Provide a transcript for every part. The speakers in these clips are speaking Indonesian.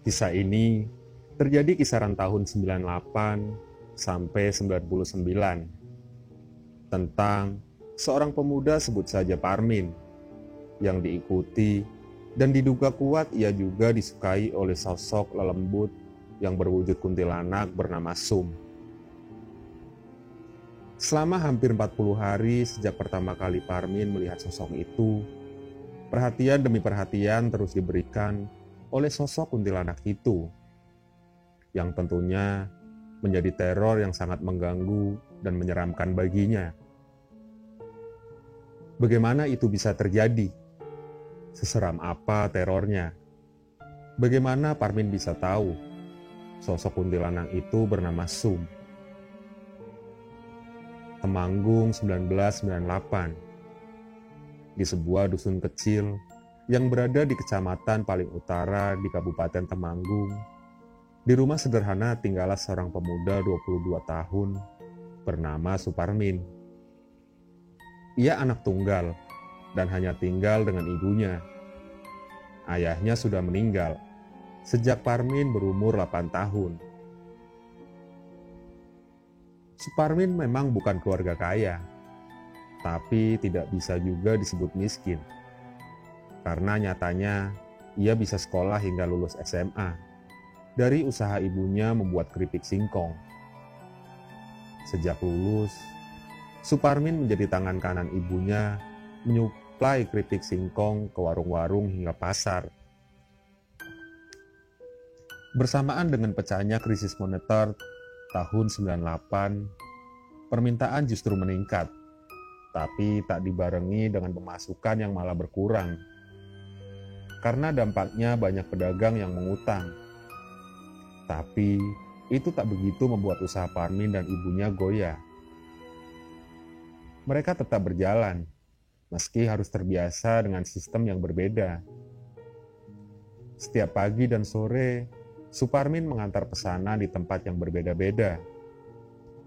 Kisah ini terjadi kisaran tahun 98 sampai 99 tentang seorang pemuda sebut saja Parmin yang diikuti dan diduga kuat ia juga disukai oleh sosok lelembut yang berwujud kuntilanak bernama Sum. Selama hampir 40 hari sejak pertama kali Parmin melihat sosok itu, perhatian demi perhatian terus diberikan oleh sosok kuntilanak itu, yang tentunya menjadi teror yang sangat mengganggu dan menyeramkan baginya. Bagaimana itu bisa terjadi? Seseram apa terornya? Bagaimana Parmin bisa tahu sosok kuntilanak itu bernama Sum? Temanggung 1998, di sebuah dusun kecil yang berada di kecamatan paling utara di Kabupaten Temanggung. Di rumah sederhana tinggallah seorang pemuda 22 tahun bernama Suparmin. Ia anak tunggal dan hanya tinggal dengan ibunya. Ayahnya sudah meninggal sejak Parmin berumur 8 tahun. Suparmin memang bukan keluarga kaya, tapi tidak bisa juga disebut miskin. Karena nyatanya ia bisa sekolah hingga lulus SMA dari usaha ibunya membuat keripik singkong. Sejak lulus, Suparmin menjadi tangan kanan ibunya menyuplai keripik singkong ke warung-warung hingga pasar. Bersamaan dengan pecahnya krisis moneter tahun 98, permintaan justru meningkat, tapi tak dibarengi dengan pemasukan yang malah berkurang. Karena dampaknya banyak pedagang yang mengutang. Tapi itu tak begitu membuat usaha Parmin dan ibunya goyah. Mereka tetap berjalan, meski harus terbiasa dengan sistem yang berbeda. Setiap pagi dan sore, Suparmin mengantar pesanan di tempat yang berbeda-beda,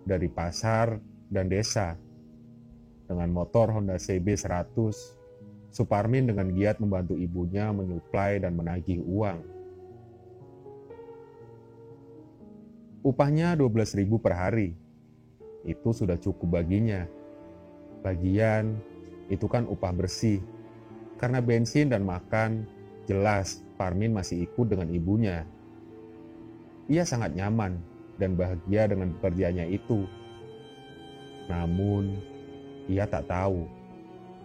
dari pasar dan desa. Dengan motor Honda CB 100, Suparmin dengan giat membantu ibunya menyuplai dan menagih uang. Upahnya 12.000 per hari. Itu sudah cukup baginya. Lagian, itu kan upah bersih. Karena bensin dan makan, jelas Parmin masih ikut dengan ibunya. Ia sangat nyaman dan bahagia dengan pekerjaannya itu. Namun, ia tak tahu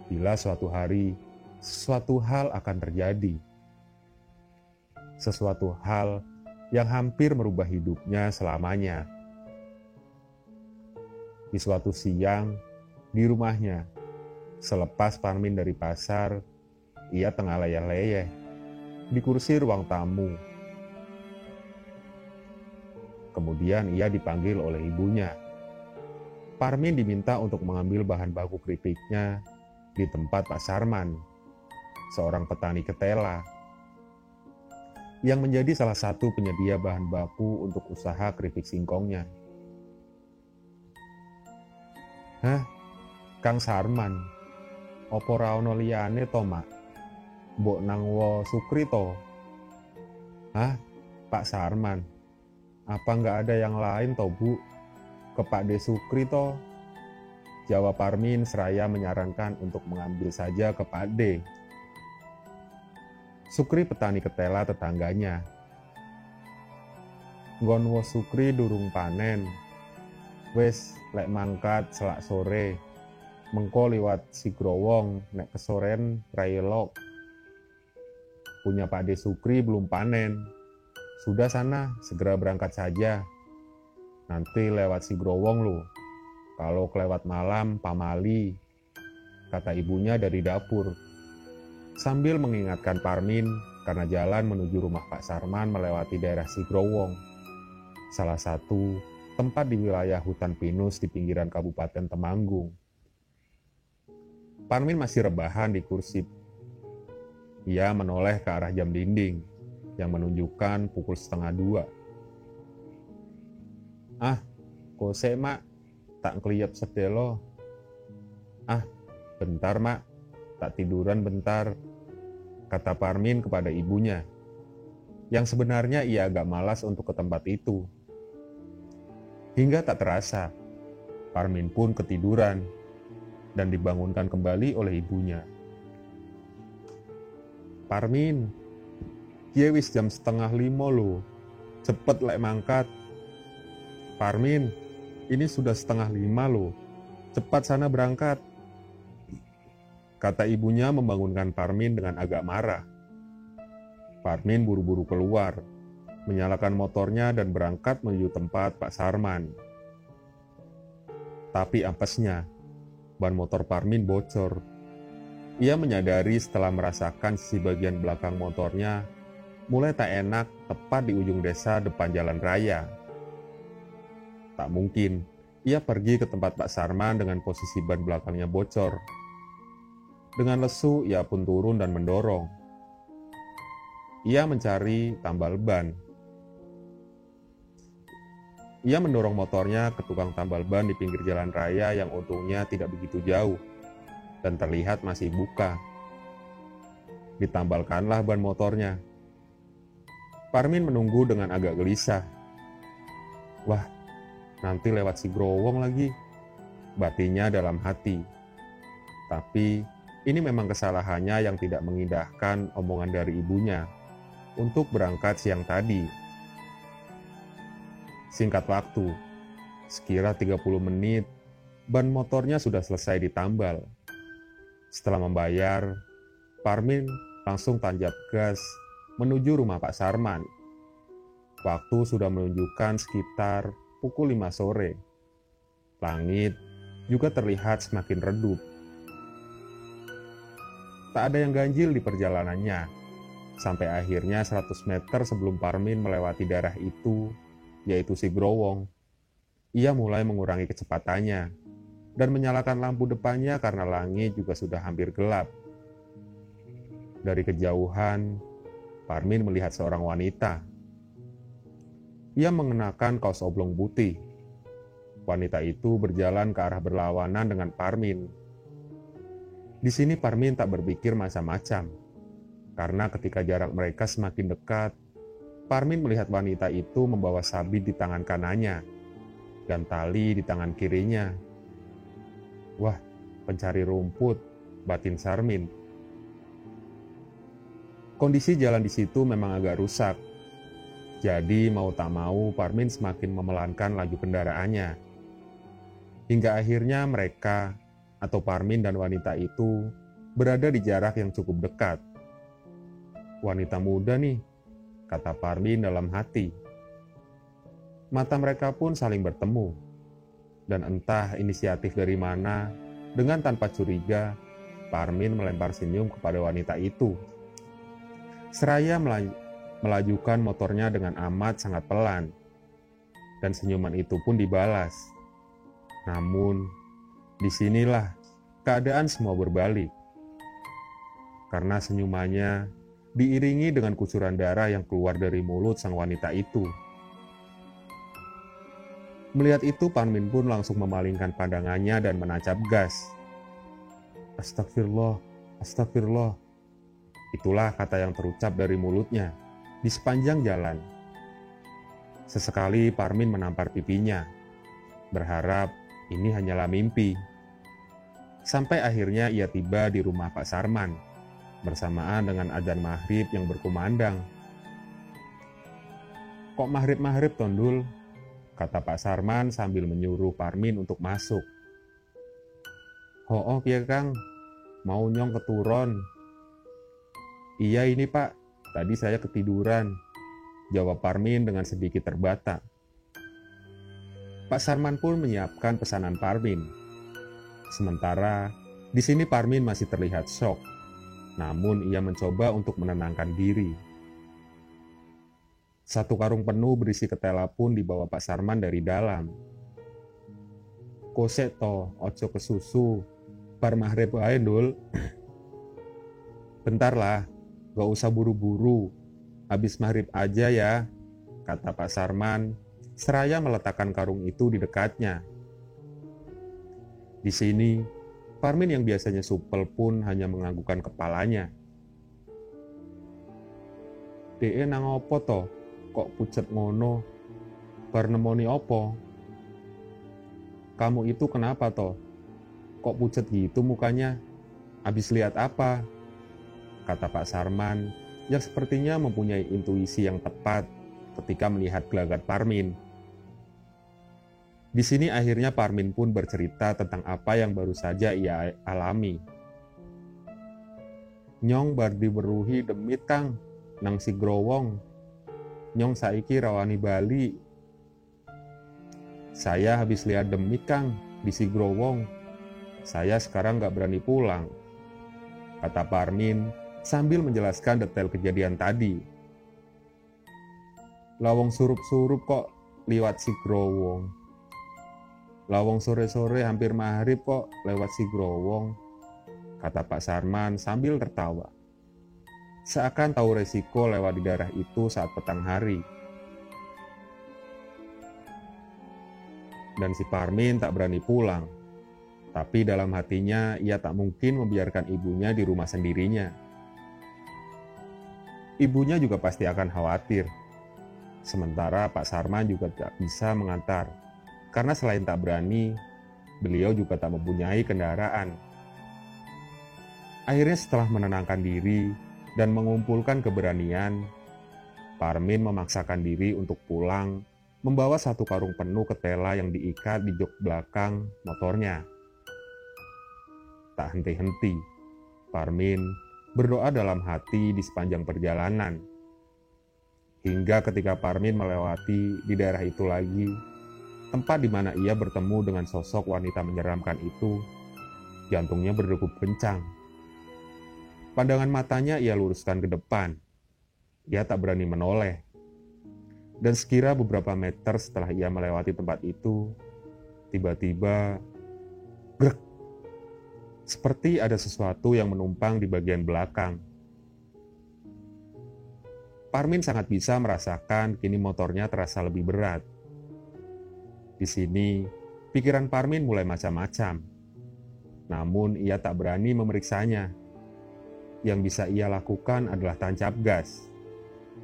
bila suatu hari sesuatu hal akan terjadi. Sesuatu hal yang hampir merubah hidupnya selamanya. Di suatu siang, di rumahnya, selepas Parmin dari pasar, ia tengah leyeh-leyeh di kursi ruang tamu. Kemudian ia dipanggil oleh ibunya. Parmin diminta untuk mengambil bahan baku keripiknya di tempat Pak Sarman, seorang petani ketela, yang menjadi salah satu penyedia bahan baku untuk usaha keripik singkongnya. "Hah, Kang Sarman, opo ra ono liyane to, Mak? Mbok nang wo Sukri to?" "Hah, Pak Sarman, apa nggak ada yang lain toh, Bu? Ke Pak De Sukri toh?" Jawab Parmin seraya menyarankan untuk mengambil saja ke Pak De. Sukri petani ketela tetangganya. "Nggon wo Sukri durung panen. Wes lek mangkat selak sore. Mengko liwat Sigrowong nek kesoren rayelok. Punya Pak De Sukri belum panen. Sudah sana, segera berangkat saja. Nanti lewat Sigrowong loh. Kalau kelewat malam, pamali," kata ibunya dari dapur. Sambil mengingatkan Parmin karena jalan menuju rumah Pak Sarman melewati daerah Sigrowong, salah satu tempat di wilayah hutan pinus di pinggiran Kabupaten Temanggung. Parmin masih rebahan di kursi. Ia menoleh ke arah jam dinding yang menunjukkan pukul 1:30. "Ah, kose Mak, tak keliyap sedelo." "Ah, bentar Mak, tak tiduran bentar," kata Parmin kepada ibunya. yang sebenarnya ia agak malas untuk ke tempat itu. Hingga tak terasa, Parmin pun ketiduran dan dibangunkan kembali oleh ibunya. "Parmin, ye wis jam 4:30 loh, cepet lek mangkat. Parmin, ini sudah 4:30 loh, cepat sana berangkat," kata ibunya membangunkan Parmin dengan agak marah. Parmin buru-buru keluar, menyalakan motornya dan berangkat menuju tempat Pak Sarman. Tapi apesnya, ban motor Parmin bocor. Ia menyadari setelah merasakan sisi bagian belakang motornya mulai tak enak tepat di ujung desa depan jalan raya. Tak mungkin ia pergi ke tempat Pak Sarman dengan posisi ban belakangnya bocor. Dengan lesu ia pun turun dan mendorong. Ia mencari tambal ban. Ia mendorong motornya ke tukang tambal ban di pinggir jalan raya yang untungnya tidak begitu jauh dan terlihat masih buka. Ditambalkanlah ban motornya. Parmin menunggu dengan agak gelisah. Wah, nanti lewat si Growong lagi, batinnya dalam hati. Tapi ini memang kesalahannya yang tidak mengindahkan omongan dari ibunya untuk berangkat siang tadi. Singkat waktu, sekira 30 menit, ban motornya sudah selesai ditambal. Setelah membayar, Parmin langsung tancap gas menuju rumah Pak Sarman. Waktu sudah menunjukkan sekitar pukul 5 sore. Langit juga terlihat semakin redup. Tak ada yang ganjil di perjalanannya, sampai akhirnya 100 meter sebelum Parmin melewati daerah itu, yaitu si Growong. Ia mulai mengurangi kecepatannya dan menyalakan lampu depannya karena langit juga sudah hampir gelap. Dari kejauhan, Parmin melihat seorang wanita. Ia mengenakan kaos oblong putih. Wanita itu berjalan ke arah berlawanan dengan Parmin. Di sini Parmin tak berpikir macam-macam, karena ketika jarak mereka semakin dekat, Parmin melihat wanita itu membawa sabit di tangan kanannya dan tali di tangan kirinya. Wah, pencari rumput, batin Sarmin. Kondisi jalan di situ memang agak rusak. Jadi mau tak mau Parmin semakin memelankan laju kendaraannya. Hingga akhirnya mereka, atau Parmin dan wanita itu, berada di jarak yang cukup dekat. Wanita muda nih, kata Parmin dalam hati. Mata mereka pun saling bertemu. Dan entah inisiatif dari mana, dengan tanpa curiga, Parmin melempar senyum kepada wanita itu. Seraya melajukan motornya dengan amat sangat pelan. Dan senyuman itu pun dibalas. Namun, disinilah keadaan semua berbalik. Karena senyumannya diiringi dengan kucuran darah yang keluar dari mulut sang wanita itu. Melihat itu, Parmin pun langsung memalingkan pandangannya dan menancap gas. Astagfirullah, astagfirullah. Itulah kata yang terucap dari mulutnya di sepanjang jalan. Sesekali Parmin menampar pipinya, berharap ini hanyalah mimpi. Sampai akhirnya ia tiba di rumah Pak Sarman, bersamaan dengan adzan maghrib yang berkumandang. Kok maghrib-maghrib, Tondul? Kata Pak Sarman sambil menyuruh Parmin untuk masuk. Ho'ok ya Kang, mau nyong keturun. Iya ini Pak, tadi saya ketiduran, jawab Parmin dengan sedikit terbata. Pak Sarman pun menyiapkan pesanan Parmin. Sementara di sini Parmin masih terlihat syok, namun ia mencoba untuk menenangkan diri. 1 karung penuh berisi ketela pun dibawa Pak Sarman dari dalam. Kosek to, ojo kesusu, bar maghrib wae Dul. Bentar lah, gak usah buru-buru, habis maghrib aja ya, kata Pak Sarman, seraya meletakkan karung itu di dekatnya. Di sini, Parmin yang biasanya supel pun hanya menganggukkan kepalanya. "Dee nang opo to? Kok pucet ngono? Bar nemoni opo? Kamu itu kenapa to? Kok pucet gitu mukanya? Abis lihat apa?" kata Pak Sarman yang sepertinya mempunyai intuisi yang tepat ketika melihat gelagat Parmin. Di sini akhirnya Parmin pun bercerita tentang apa yang baru saja ia alami. "Nyong bar diweruhi demit Kang, nang si Growong. Nyong saiki rawani bali. Saya habis lihat demit Kang di si Growong. Saya sekarang gak berani pulang," kata Parmin sambil menjelaskan detail kejadian tadi. "Lawong surup-surup kok liwat si Growong. Lawong sore-sore hampir maghrib kok lewat si Growong," kata Pak Sarman sambil tertawa. Seakan tahu resiko lewat di daerah itu saat petang hari. Dan si Parmin tak berani pulang. Tapi dalam hatinya ia tak mungkin membiarkan ibunya di rumah sendirinya. Ibunya juga pasti akan khawatir. Sementara Pak Sarman juga tak bisa mengantar. Karena selain tak berani, beliau juga tak mempunyai kendaraan. Akhirnya setelah menenangkan diri dan mengumpulkan keberanian, Parmin memaksakan diri untuk pulang, membawa satu karung penuh ketela yang diikat di jok belakang motornya. Tak henti-henti, Parmin berdoa dalam hati di sepanjang perjalanan. Hingga ketika Parmin melewati di daerah itu lagi, tempat di mana ia bertemu dengan sosok wanita menyeramkan itu, jantungnya berdegup kencang. Pandangan matanya ia luruskan ke depan. Ia tak berani menoleh. Dan sekira beberapa meter setelah ia melewati tempat itu, tiba-tiba grek, seperti ada sesuatu yang menumpang di bagian belakang. Parmin sangat bisa merasakan kini motornya terasa lebih berat. Di sini, pikiran Parmin mulai macam-macam. Namun ia tak berani memeriksanya. Yang bisa ia lakukan adalah tancap gas.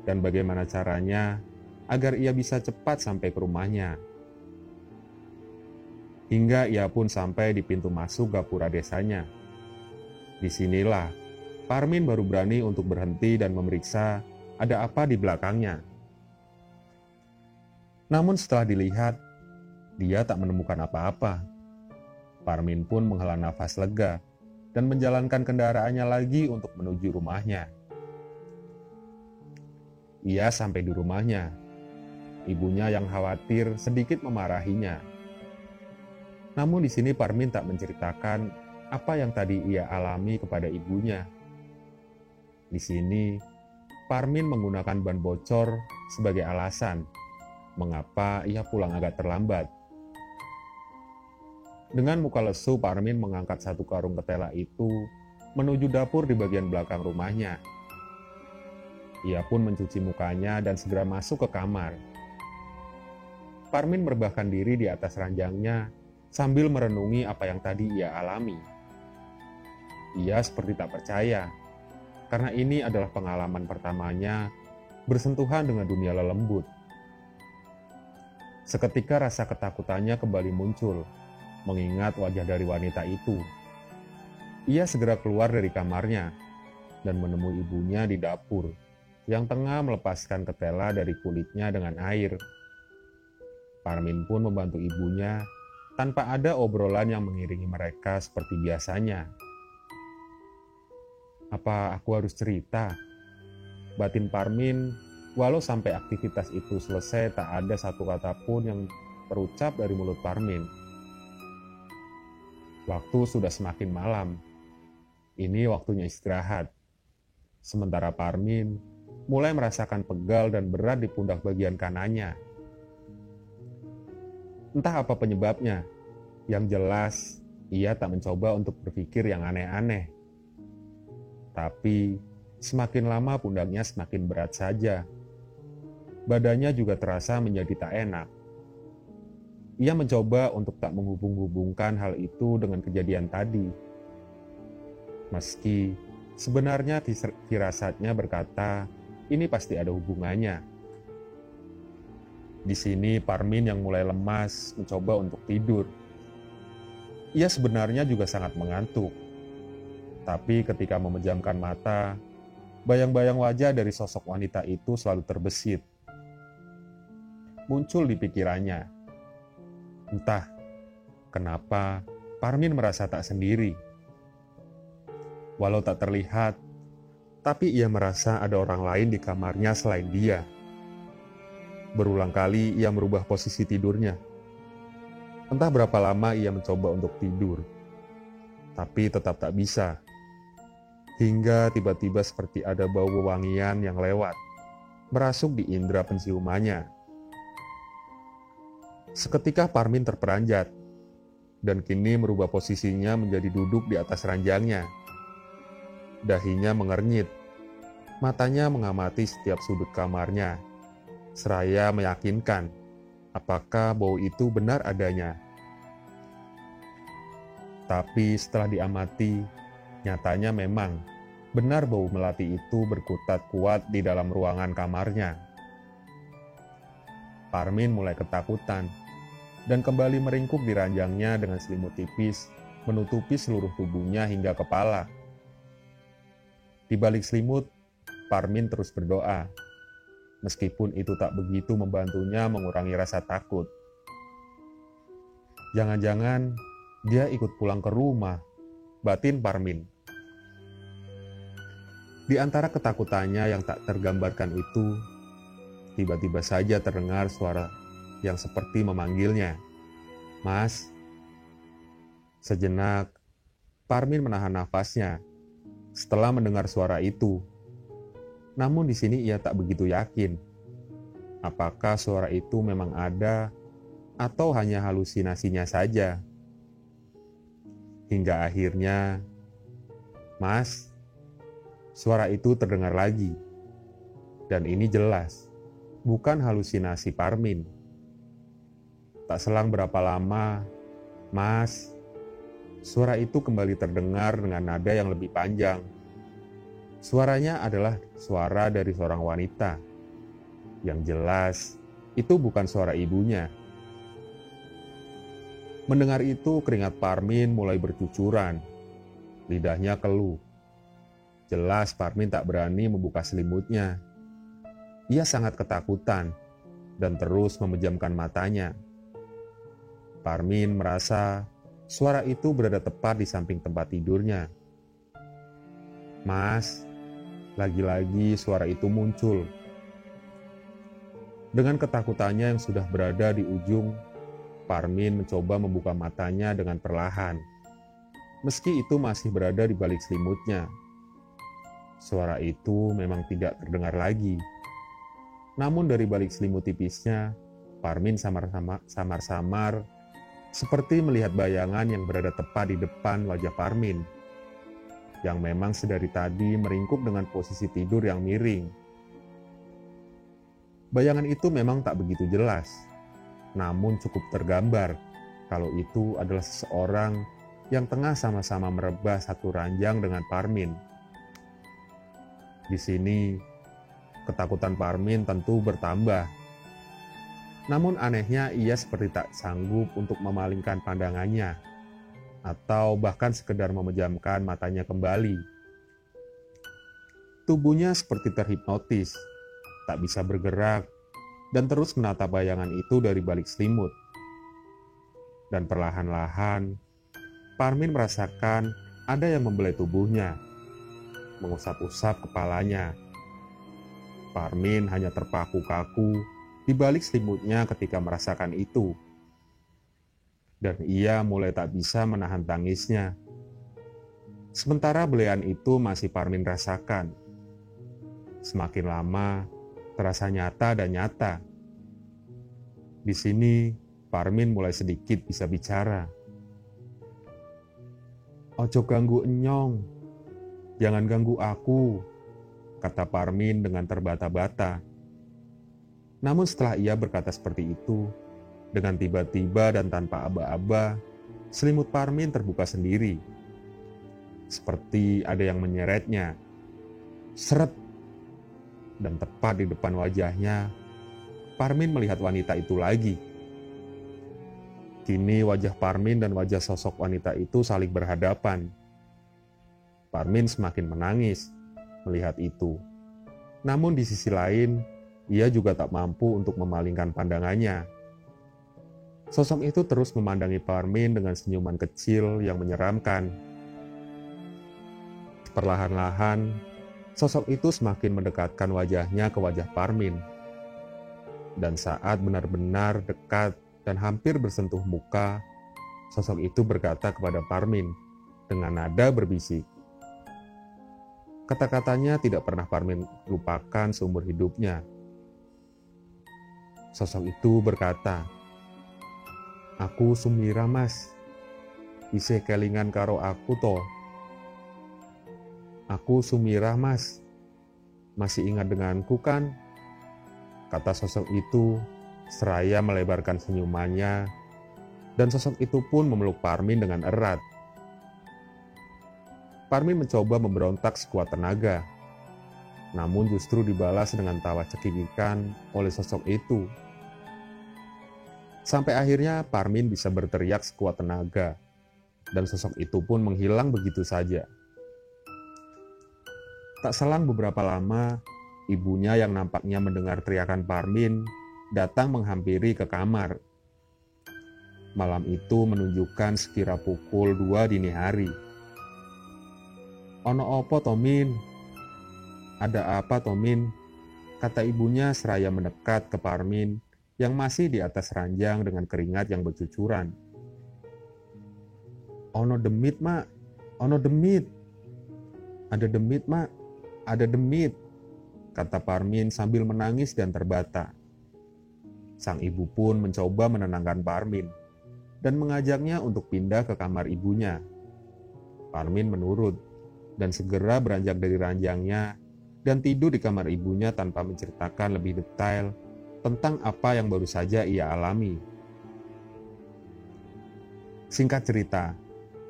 Dan bagaimana caranya agar ia bisa cepat sampai ke rumahnya. Hingga ia pun sampai di pintu masuk gapura desanya. Disinilah, Parmin baru berani untuk berhenti dan memeriksa ada apa di belakangnya. Namun setelah dilihat, dia tak menemukan apa-apa. Parmin pun menghela nafas lega dan menjalankan kendaraannya lagi untuk menuju rumahnya. Ia sampai di rumahnya. Ibunya yang khawatir sedikit memarahinya. Namun di sini Parmin tak menceritakan apa yang tadi ia alami kepada ibunya. Di sini, Parmin menggunakan ban bocor sebagai alasan mengapa ia pulang agak terlambat. Dengan muka lesu, Parmin mengangkat satu karung ketela itu menuju dapur di bagian belakang rumahnya. Ia pun mencuci mukanya dan segera masuk ke kamar. Parmin merebahkan diri di atas ranjangnya sambil merenungi apa yang tadi ia alami. Ia seperti tak percaya, karena ini adalah pengalaman pertamanya bersentuhan dengan dunia lelembut. Seketika rasa ketakutannya kembali muncul, mengingat wajah dari wanita itu. Ia segera keluar dari kamarnya dan menemui ibunya di dapur yang tengah melepaskan ketela dari kulitnya dengan air. Parmin pun membantu ibunya tanpa ada obrolan yang mengiringi mereka seperti biasanya. Apa aku harus cerita? Batin Parmin, walau sampai aktivitas itu selesai tak ada satu kata pun yang terucap dari mulut Parmin. Waktu sudah semakin malam. Ini waktunya istirahat. Sementara Parmin mulai merasakan pegal dan berat di pundak bagian kanannya. Entah apa penyebabnya. Yang jelas, ia tak mencoba untuk berpikir yang aneh-aneh. Tapi, semakin lama pundaknya semakin berat saja. Badannya juga terasa menjadi tak enak. Ia mencoba untuk tak menghubung-hubungkan hal itu dengan kejadian tadi. Meski sebenarnya firasatnya berkata ini pasti ada hubungannya. Di sini Parmin yang mulai lemas mencoba untuk tidur. Ia sebenarnya juga sangat mengantuk. Tapi ketika memejamkan mata, bayang-bayang wajah dari sosok wanita itu selalu terbesit. Muncul di pikirannya. Entah kenapa Parmin merasa tak sendiri. Walau tak terlihat, tapi ia merasa ada orang lain di kamarnya selain dia. Berulang kali ia merubah posisi tidurnya. Entah berapa lama ia mencoba untuk tidur, tapi tetap tak bisa. Hingga tiba-tiba seperti ada bau wewangian yang lewat, merasuk di indera penciumannya. Seketika Parmin terperanjat, dan kini merubah posisinya menjadi duduk di atas ranjangnya. Dahinya mengernyit, matanya mengamati setiap sudut kamarnya, seraya meyakinkan apakah bau itu benar adanya. Tapi setelah diamati, nyatanya memang benar bau melati itu berkutat kuat di dalam ruangan kamarnya. Parmin mulai ketakutan dan kembali meringkuk di ranjangnya dengan selimut tipis menutupi seluruh tubuhnya hingga kepala. Di balik selimut, Parmin terus berdoa, meskipun itu tak begitu membantunya mengurangi rasa takut. Jangan-jangan dia ikut pulang ke rumah, batin Parmin. Di antara ketakutannya yang tak tergambarkan itu, tiba-tiba saja terdengar suara yang seperti memanggilnya. "Mas." Sejenak, Parmin menahan nafasnya setelah mendengar suara itu. Namun di sini ia tak begitu yakin. Apakah suara itu memang ada atau hanya halusinasinya saja? Hingga akhirnya, "Mas." Suara itu terdengar lagi. Dan ini jelas, bukan halusinasi Parmin. Tak selang berapa lama, "Mas." Suara itu kembali terdengar dengan nada yang lebih panjang. Suaranya adalah suara dari seorang wanita. Yang jelas, itu bukan suara ibunya. Mendengar itu, keringat Parmin mulai bercucuran. Lidahnya keluh. Jelas Parmin tak berani membuka selimutnya. Ia sangat ketakutan dan terus memejamkan matanya. Parmin merasa suara itu berada tepat di samping tempat tidurnya. "Mas." Lagi-lagi suara itu muncul. Dengan ketakutannya yang sudah berada di ujung, Parmin mencoba membuka matanya dengan perlahan. Meski itu masih berada di balik selimutnya. Suara itu memang tidak terdengar lagi. Namun dari balik selimut tipisnya, Parmin samar-samar seperti melihat bayangan yang berada tepat di depan wajah Parmin, yang memang sedari tadi meringkuk dengan posisi tidur yang miring. Bayangan itu memang tak begitu jelas, namun cukup tergambar kalau itu adalah seseorang yang tengah sama-sama merebah satu ranjang dengan Parmin. Di sini, ketakutan Parmin tentu bertambah. Namun anehnya ia seperti tak sanggup untuk memalingkan pandangannya, atau bahkan sekedar memejamkan matanya kembali. Tubuhnya seperti terhipnotis, tak bisa bergerak, dan terus menatap bayangan itu dari balik selimut. Dan perlahan-lahan, Parmin merasakan ada yang membelai tubuhnya, mengusap-usap kepalanya. Parmin hanya terpaku kaku di balik selimutnya ketika merasakan itu. Dan ia mulai tak bisa menahan tangisnya. Sementara belayan itu masih Parmin rasakan. Semakin lama, terasa nyata dan nyata. Di sini, Parmin mulai sedikit bisa bicara. "Ojo ganggu enyong. Jangan ganggu aku," kata Parmin dengan terbata-bata. Namun setelah ia berkata seperti itu, dengan tiba-tiba dan tanpa aba-aba, selimut Parmin terbuka sendiri. Seperti ada yang menyeretnya. Seret. Dan tepat di depan wajahnya, Parmin melihat wanita itu lagi. Kini wajah Parmin dan wajah sosok wanita itu saling berhadapan. Parmin semakin menangis melihat itu. Namun di sisi lain, ia juga tak mampu untuk memalingkan pandangannya. Sosok itu terus memandangi Parmin dengan senyuman kecil yang menyeramkan. Perlahan-lahan, sosok itu semakin mendekatkan wajahnya ke wajah Parmin. Dan saat benar-benar dekat dan hampir bersentuh muka, sosok itu berkata kepada Parmin dengan nada berbisik. Kata-katanya tidak pernah Parmin lupakan seumur hidupnya. Sosok itu berkata, "Aku Sumira mas, isih kelingan karo aku to. Aku Sumira mas, masih ingat denganku kan?" Kata sosok itu seraya melebarkan senyumannya, dan sosok itu pun memeluk Parmin dengan erat. Parmin mencoba memberontak sekuat tenaga, namun justru dibalas dengan tawa cekikikan oleh sosok itu. Sampai akhirnya Parmin bisa berteriak sekuat tenaga, dan sosok itu pun menghilang begitu saja. Tak selang beberapa lama, ibunya yang nampaknya mendengar teriakan Parmin datang menghampiri ke kamar. Malam itu menunjukkan sekira pukul 2 dini hari. "Ono opo Tomin? Ada apa Tomin?" kata ibunya seraya mendekat ke Parmin yang masih di atas ranjang dengan keringat yang bercucuran. "Ono demit mak, ono demit. Ada demit mak, ada demit," kata Parmin sambil menangis dan terbata. Sang ibu pun mencoba menenangkan Parmin dan mengajaknya untuk pindah ke kamar ibunya. Parmin menurut dan segera beranjak dari ranjangnya dan tidur di kamar ibunya tanpa menceritakan lebih detail tentang apa yang baru saja ia alami. Singkat cerita,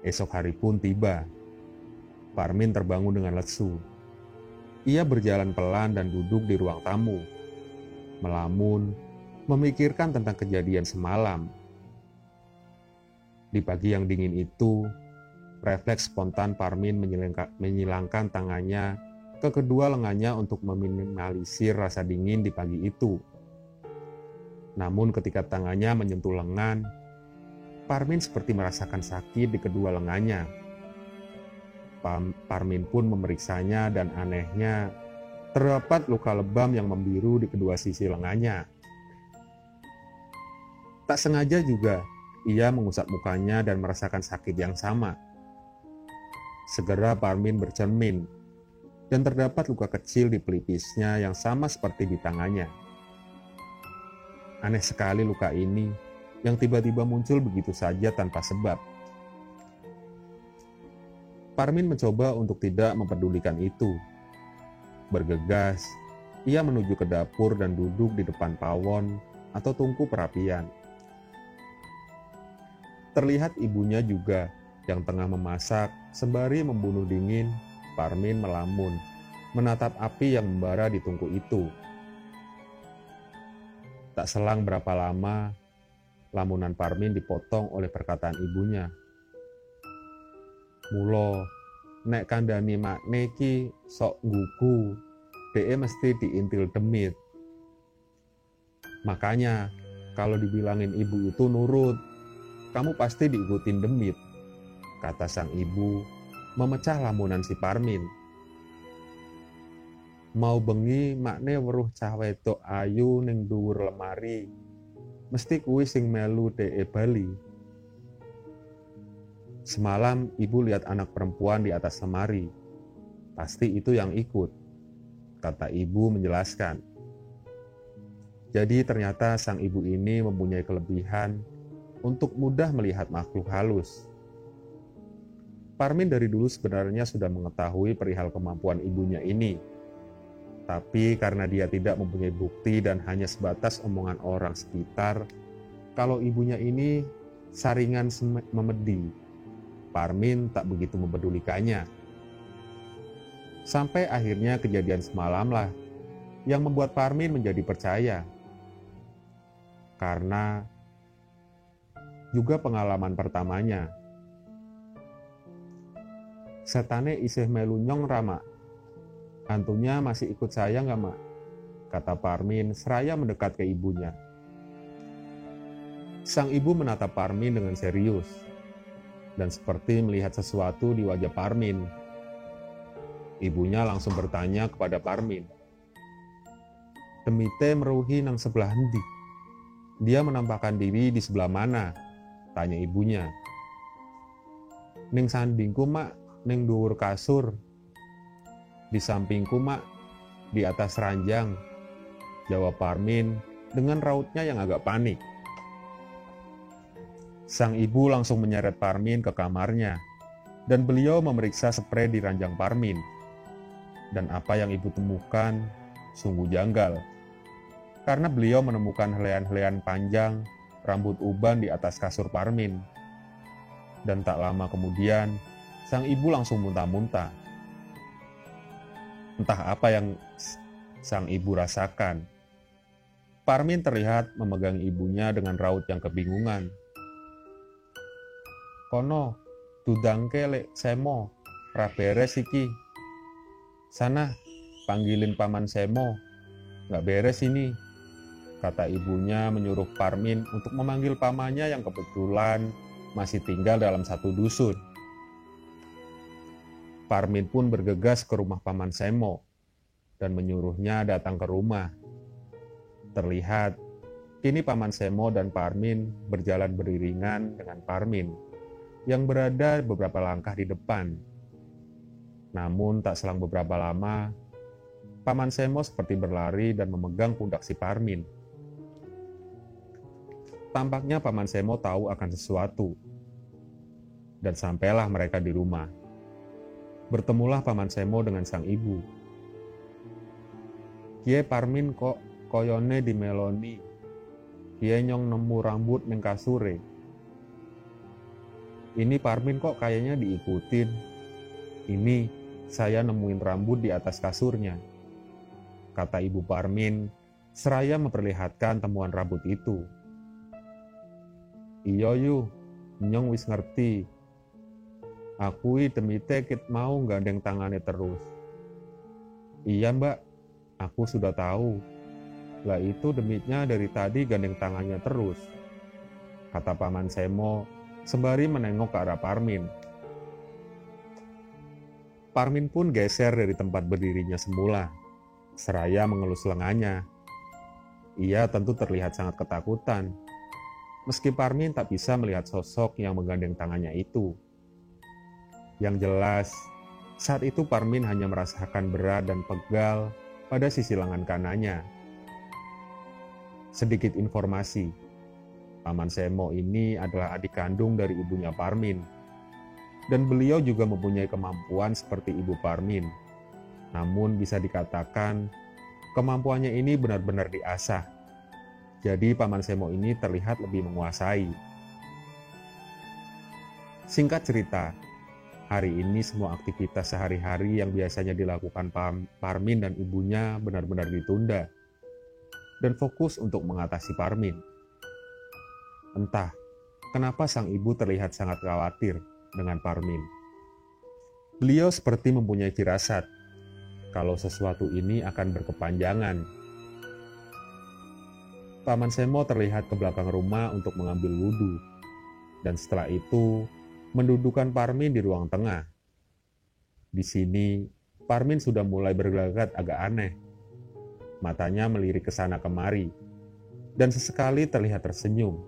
esok hari pun tiba. Parmin terbangun dengan lesu. Ia berjalan pelan dan duduk di ruang tamu, melamun, memikirkan tentang kejadian semalam. Di pagi yang dingin itu, refleks spontan Parmin menyilangkan tangannya ke kedua lengannya untuk meminimalisir rasa dingin di pagi itu. Namun ketika tangannya menyentuh lengan, Parmin seperti merasakan sakit di kedua lengannya. Parmin pun memeriksanya dan anehnya terdapat luka lebam yang membiru di kedua sisi lengannya. Tak sengaja juga ia mengusap mukanya dan merasakan sakit yang sama. Segera Parmin bercermin dan terdapat luka kecil di pelipisnya yang sama seperti di tangannya. Aneh sekali luka ini yang tiba-tiba muncul begitu saja tanpa sebab. Parmin mencoba untuk tidak mempedulikan itu. Bergegas, ia menuju ke dapur dan duduk di depan pawon atau tungku perapian. Terlihat ibunya juga yang tengah memasak sembari membunuh dingin. Parmin melamun, menatap api yang membara di tungku itu. Tak selang berapa lama, lamunan Parmin dipotong oleh perkataan ibunya. "Mulo, nek kandhani makne iki sok nggugu, dhek mesti diintil demit. Makanya, kalau dibilangin ibu itu nurut, kamu pasti diikutin demit," kata sang ibu, memecah lamunan si Parmin. "Mau bengi makne weruh cah wedok ayu ning dhuwur lemari, mesti kuwi sing melu dhek bali. Semalam ibu lihat anak perempuan di atas lemari, pasti itu yang ikut," kata ibu menjelaskan. Jadi ternyata sang ibu ini mempunyai kelebihan untuk mudah melihat makhluk halus. Parmin dari dulu sebenarnya sudah mengetahui perihal kemampuan ibunya ini. Tapi karena dia tidak mempunyai bukti dan hanya sebatas omongan orang sekitar, kalau ibunya ini saringan memedi, Parmin tak begitu mempedulikannya. Sampai akhirnya kejadian semalam lah, yang membuat Parmin menjadi percaya. Karena juga pengalaman pertamanya. Setane isih melu nyong Rama. Hantunya masih ikut saya nggak, Mak? Kata Parmin seraya mendekat ke ibunya. Sang ibu menatap Parmin dengan serius dan seperti melihat sesuatu di wajah Parmin. Ibunya langsung bertanya kepada Parmin. Temite meruhi nang sebelah endi? Dia menampakkan diri di sebelah mana? Tanya ibunya. Ning sandingku, Mak, ning dhuwur kasur. Di sampingku, Mak, di atas ranjang. Jawab Parmin dengan rautnya yang agak panik. Sang ibu langsung menyeret Parmin ke kamarnya dan beliau memeriksa sprei di ranjang Parmin. Dan apa yang ibu temukan sungguh janggal. Karena beliau menemukan helaian-helaian panjang rambut uban di atas kasur Parmin. Dan tak lama kemudian, sang ibu langsung muntah-muntah. Entah apa yang sang ibu rasakan. Parmin terlihat memegang ibunya dengan raut yang kebingungan. Kono, dudangke lek Semo, ra beres iki. Sana, panggilin paman Semo, gak beres ini. Kata ibunya menyuruh Parmin untuk memanggil pamannya yang kebetulan masih tinggal dalam satu dusun. Parmin pun bergegas ke rumah paman Semo dan menyuruhnya datang ke rumah. Terlihat, kini paman Semo dan Parmin berjalan beriringan dengan Parmin yang berada beberapa langkah di depan. Namun tak selang beberapa lama, paman Semo seperti berlari dan memegang pundak si Parmin. Tampaknya paman Semo tahu akan sesuatu. Dan sampailah mereka di rumah. Bertemulah paman Semo dengan sang ibu. Kie Parmin kok koyone di meloni. Kie nyong nemu rambut ning kasure. Ini Parmin kok kayaknya diikutin. Ini saya nemuin rambut di atas kasurnya. Kata ibu Parmin seraya memperlihatkan temuan rambut itu. Iyo yu, nyong wis ngerti. Akui temite kit mau gandeng tangannya terus. Iya mbak, aku sudah tahu. Lah itu demitnya dari tadi gandeng tangannya terus. Kata paman Semo sembari menengok ke arah Parmin. Parmin pun geser dari tempat berdirinya semula, seraya mengelus lengannya. Ia tentu terlihat sangat ketakutan. Meski Parmin tak bisa melihat sosok yang menggandeng tangannya itu. Yang jelas, saat itu Parmin hanya merasakan berat dan pegal pada sisi lengan kanannya. Sedikit informasi, paman Semo ini adalah adik kandung dari ibunya Parmin. Dan beliau juga mempunyai kemampuan seperti ibu Parmin. Namun bisa dikatakan, kemampuannya ini benar-benar diasah. Jadi paman Semo ini terlihat lebih menguasai. Singkat cerita, hari ini semua aktivitas sehari-hari yang biasanya dilakukan Parmin dan ibunya benar-benar ditunda dan fokus untuk mengatasi Parmin. Entah kenapa sang ibu terlihat sangat khawatir dengan Parmin. Beliau seperti mempunyai firasat kalau sesuatu ini akan berkepanjangan. Paman Semo terlihat ke belakang rumah untuk mengambil wudhu, dan setelah itu mendudukan Parmin di ruang tengah. Di sini, Parmin sudah mulai bergelagat agak aneh. Matanya melirik ke sana kemari, dan sesekali terlihat tersenyum.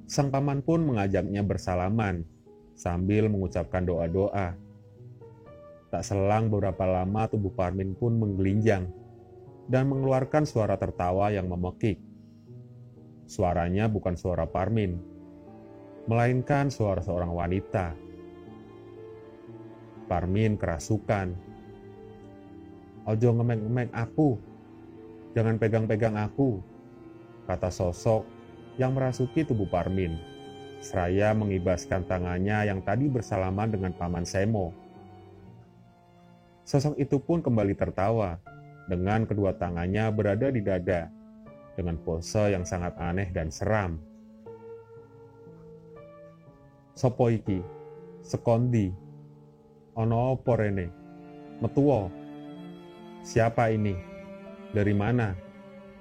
Sang paman pun mengajaknya bersalaman, sambil mengucapkan doa-doa. Tak selang beberapa lama tubuh Parmin pun menggelinjang, dan mengeluarkan suara tertawa yang memekik. Suaranya bukan suara Parmin, melainkan suara seorang wanita. Parmin kerasukan. Ojo ngemek-ngemek aku, jangan pegang-pegang aku, kata sosok yang merasuki tubuh Parmin, seraya mengibaskan tangannya yang tadi bersalaman dengan paman Semo. Sosok itu pun kembali tertawa dengan kedua tangannya berada di dada, dengan pose yang sangat aneh dan seram. "Sopo iki? Sekondi? Ono opo rene? Metuwo? Siapa ini? Dari mana?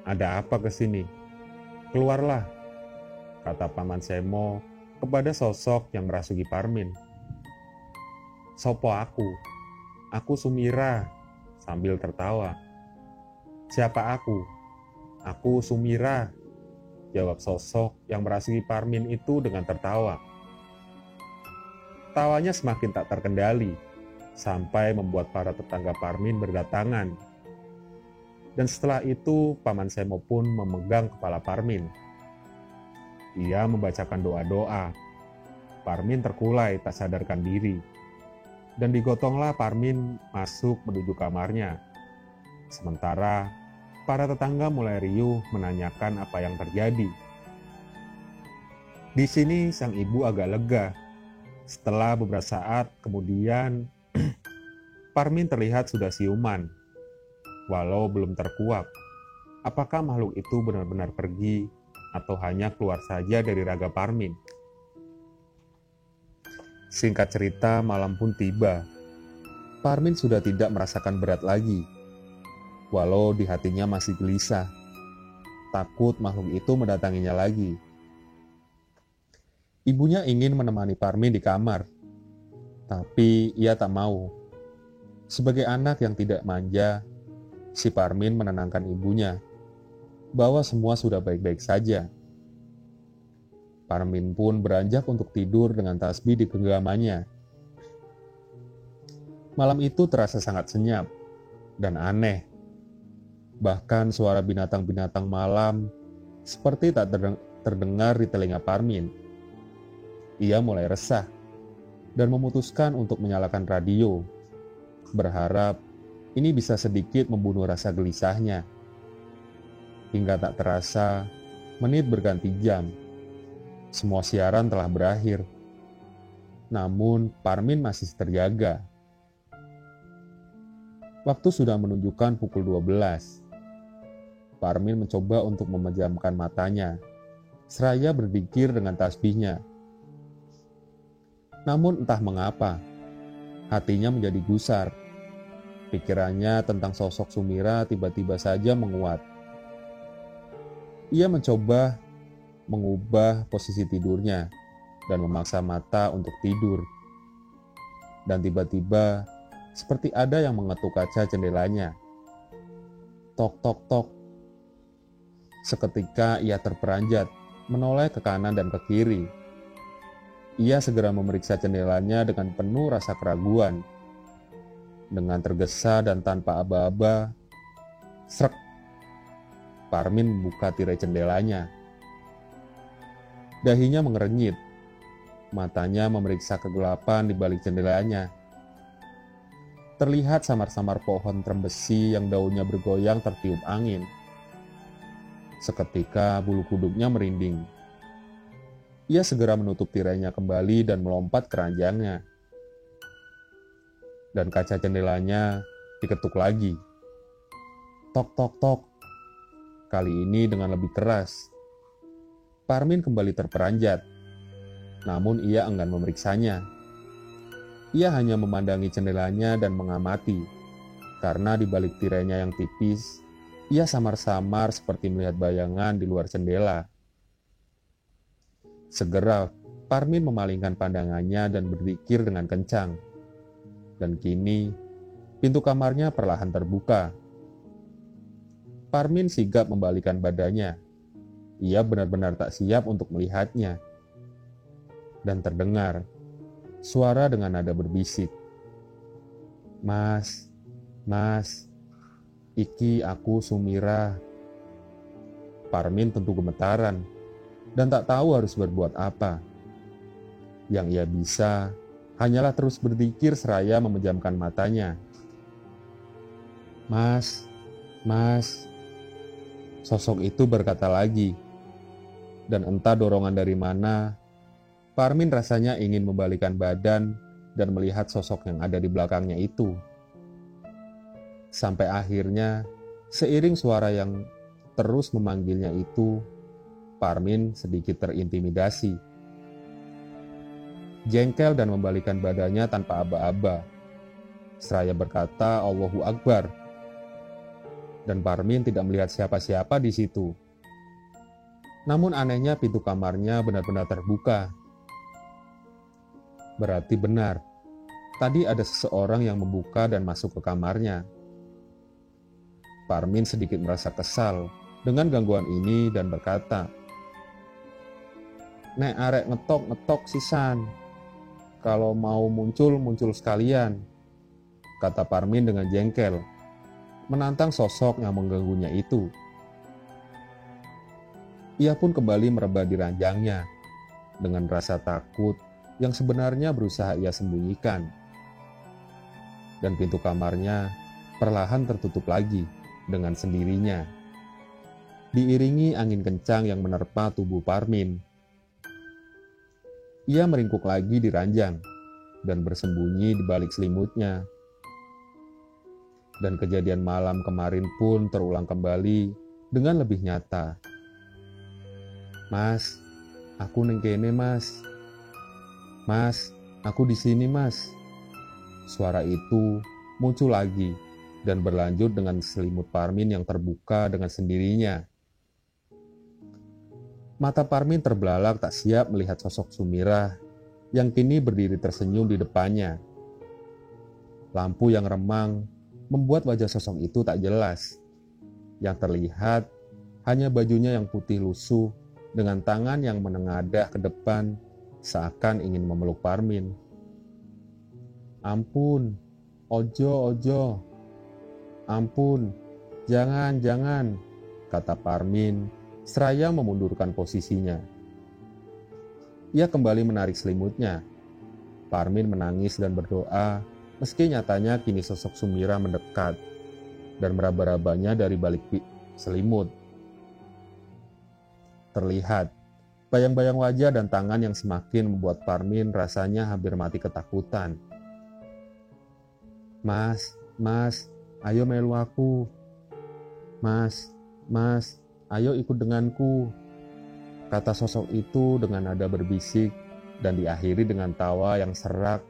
Ada apa kesini? Keluarlah," kata Paman Semo kepada sosok yang merasuki Parmin. "Sopo aku? Aku Sumira," sambil tertawa. "Siapa aku? Aku Sumira," jawab sosok yang merasuki Parmin itu dengan tertawa. Tawanya semakin tak terkendali, sampai membuat para tetangga Parmin berdatangan. Dan setelah itu, Paman Semo pun memegang kepala Parmin. Ia membacakan doa-doa. Parmin terkulai tak sadarkan diri. Dan digotonglah Parmin masuk menuju kamarnya. Sementara para tetangga mulai riuh menanyakan apa yang terjadi. Di sini sang ibu agak lega. Setelah beberapa saat kemudian, Parmin terlihat sudah siuman. Walau belum terkuak, apakah makhluk itu benar-benar pergi atau hanya keluar saja dari raga Parmin? Singkat cerita, malam pun tiba. Parmin sudah tidak merasakan berat lagi. Walau di hatinya masih gelisah, takut makhluk itu mendatanginya lagi. Ibunya ingin menemani Parmin di kamar, tapi ia tak mau. Sebagai anak yang tidak manja, si Parmin menenangkan ibunya bahwa semua sudah baik-baik saja. Parmin pun beranjak untuk tidur dengan tasbih di genggamannya. Malam itu terasa sangat senyap dan aneh. Bahkan suara binatang-binatang malam seperti tak terdengar di telinga Parmin. Ia mulai resah dan memutuskan untuk menyalakan radio, berharap ini bisa sedikit membunuh rasa gelisahnya. Hingga tak terasa, menit berganti jam. Semua siaran telah berakhir. Namun, Parmin masih terjaga. Waktu sudah menunjukkan pukul 12. Parmin mencoba untuk memejamkan matanya, seraya berzikir dengan tasbihnya. Namun entah mengapa, hatinya menjadi gusar. Pikirannya tentang sosok Sumira tiba-tiba saja menguat. Ia mencoba mengubah posisi tidurnya dan memaksa mata untuk tidur. Dan tiba-tiba, seperti ada yang mengetuk kaca jendelanya. Tok, tok, tok. Seketika ia terperanjat, menoleh ke kanan dan ke kiri. Ia segera memeriksa jendelanya dengan penuh rasa keraguan. Dengan tergesa dan tanpa aba-aba, srek, Parmin membuka tirai jendelanya. Dahinya mengerenyit, matanya memeriksa kegelapan di balik jendelanya. Terlihat samar-samar pohon trembesi yang daunnya bergoyang tertiup angin. Seketika bulu kuduknya merinding. Ia segera menutup tirainya kembali dan melompat ke ranjangnya. Dan kaca jendelanya diketuk lagi. Tok, tok, tok. Kali ini dengan lebih keras. Parmin kembali terperanjat. Namun ia enggan memeriksanya. Ia hanya memandangi jendelanya dan mengamati. Karena di balik tirainya yang tipis, ia samar-samar seperti melihat bayangan di luar jendela. Segera Parmin memalingkan pandangannya dan berzikir dengan kencang. Dan kini, pintu kamarnya perlahan terbuka. Parmin sigap membalikkan badannya. Ia benar-benar tak siap untuk melihatnya. Dan terdengar suara dengan nada berbisik. Mas, mas, iki aku Sumira. Parmin tentu gemetaran dan tak tahu harus berbuat apa. Yang ia bisa hanyalah terus berzikir seraya memejamkan matanya. Mas, mas. Sosok itu berkata lagi. Dan entah dorongan dari mana, Parmin rasanya ingin membalikkan badan dan melihat sosok yang ada di belakangnya itu. Sampai akhirnya, seiring suara yang terus memanggilnya itu, Parmin sedikit terintimidasi. Jengkel dan membalikan badannya tanpa aba-aba. Seraya berkata, "Allahu Akbar." Dan Parmin tidak melihat siapa-siapa di situ. Namun anehnya pintu kamarnya benar-benar terbuka. Berarti benar, tadi ada seseorang yang membuka dan masuk ke kamarnya. Parmin sedikit merasa kesal dengan gangguan ini dan berkata, "Nek arek ngetok sisan. Kalau mau muncul sekalian," kata Parmin dengan jengkel, menantang sosok yang mengganggunya itu. Ia pun kembali merebah di ranjangnya dengan rasa takut yang sebenarnya berusaha ia sembunyikan. Dan pintu kamarnya perlahan tertutup lagi dengan sendirinya, diiringi angin kencang yang menerpa tubuh Parmin. Ia meringkuk lagi di ranjang dan bersembunyi di balik selimutnya. Dan kejadian malam kemarin pun terulang kembali dengan lebih nyata. "Mas, aku neng kene, Mas. Mas, aku di sini, Mas." Suara itu muncul lagi dan berlanjut dengan selimut Parmin yang terbuka dengan sendirinya. Mata Parmin terbelalak tak siap melihat sosok Sumirah yang kini berdiri tersenyum di depannya. Lampu yang remang membuat wajah sosok itu tak jelas. Yang terlihat hanya bajunya yang putih lusuh dengan tangan yang menengadah ke depan seakan ingin memeluk Parmin. "Ampun, ojo, ampun, jangan," kata Parmin seraya memundurkan posisinya. Ia kembali menarik selimutnya. Parmin menangis dan berdoa, meski nyatanya kini sosok Sumirah mendekat dan meraba-rabanya dari balik selimut. Terlihat bayang-bayang wajah dan tangan yang semakin membuat Parmin rasanya hampir mati ketakutan. Mas, ayo melu aku. Mas, ayo ikut denganku," kata sosok itu dengan nada berbisik dan diakhiri dengan tawa yang serak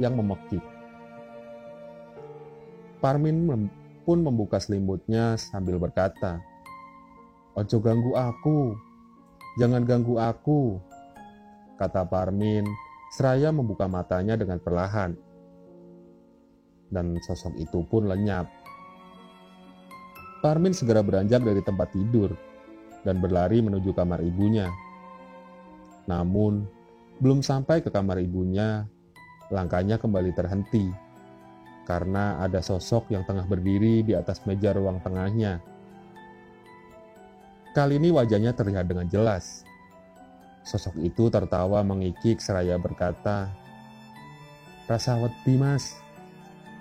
yang memekik. Parmin pun membuka selimutnya sambil berkata, "Ojo ganggu aku, jangan ganggu aku," kata Parmin seraya membuka matanya dengan perlahan. Dan sosok itu pun lenyap. Parmin segera beranjak dari tempat tidur dan berlari menuju kamar ibunya. Namun, belum sampai ke kamar ibunya, langkahnya kembali terhenti karena ada sosok yang tengah berdiri di atas meja ruang tengahnya. Kali ini wajahnya terlihat dengan jelas. Sosok itu tertawa mengikik seraya berkata, "Rasa wedi, Mas.